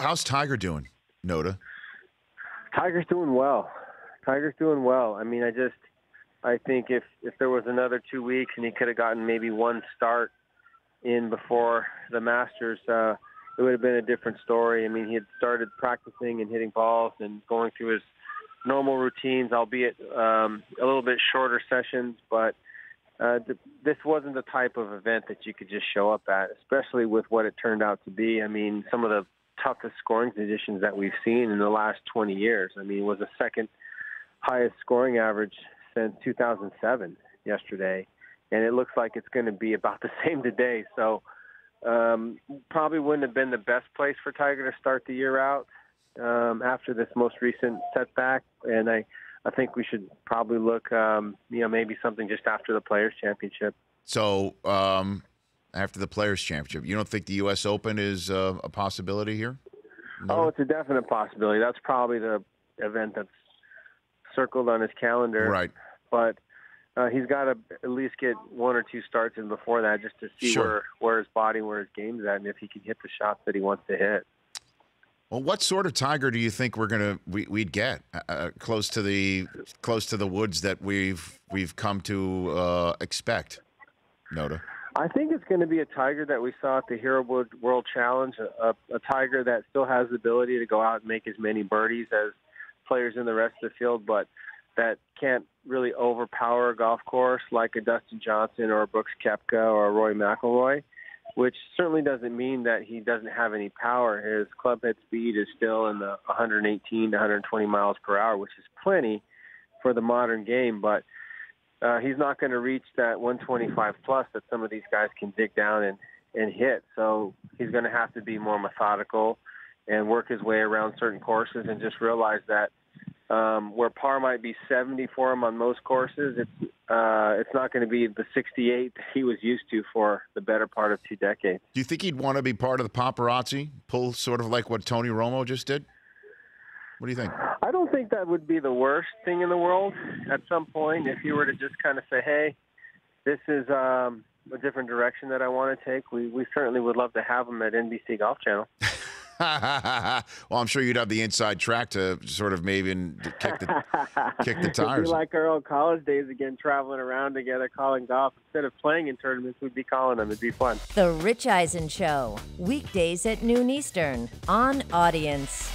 how's Tiger doing, Notah? Tiger's doing well. Tiger's doing well. I mean, I think if there was another 2 weeks and he could have gotten maybe one start in before the Masters, it would have been a different story. I mean, he had started practicing and hitting balls and going through his normal routines, albeit a little bit shorter sessions, but this wasn't the type of event that you could just show up at, especially with what it turned out to be. I mean, some of the toughest scoring conditions that we've seen in the last 20 years. I mean, it was the second highest scoring average since 2007 yesterday, and it looks like it's going to be about the same today. So probably wouldn't have been the best place for Tiger to start the year out after this most recent setback, and I think we should probably look, maybe something just after the Players' Championship. So after the Players' Championship, you don't think the U.S. Open is a possibility here? No? Oh, it's a definite possibility. That's probably the event that's circled on his calendar. Right. But he's got to at least get one or two starts in before that just to see where his body, where his game's at, and if he can hit the shots that he wants to hit. Well, what sort of Tiger do you think we'd get close to the woods that we've come to expect, Notah? I think it's going to be a Tiger that we saw at the Hero World Challenge, a Tiger that still has the ability to go out and make as many birdies as players in the rest of the field, but that can't really overpower a golf course like a Dustin Johnson or a Brooks Koepka or a Rory McIlroy, which certainly doesn't mean that he doesn't have any power. His club head speed is still in the 118 to 120 miles per hour, which is plenty for the modern game, but he's not going to reach that 125 plus that some of these guys can dig down and hit. So he's going to have to be more methodical and work his way around certain courses and just realize that where par might be 70 for him on most courses, it's not going to be the 68 that he was used to for the better part of 2 decades. Do you think he'd want to be part of the paparazzi, pull sort of like what Tony Romo just did? What do you think? I don't think that would be the worst thing in the world at some point if you were to just kind of say, hey, this is a different direction that I want to take. We certainly would love to have him at NBC Golf Channel. Well, I'm sure you'd have the inside track to sort of maybe kick the tires. It'd be like our old college days again, traveling around together, calling golf. Instead of playing in tournaments, we'd be calling them. It'd be fun. The Rich Eisen Show, weekdays at noon Eastern on Audience.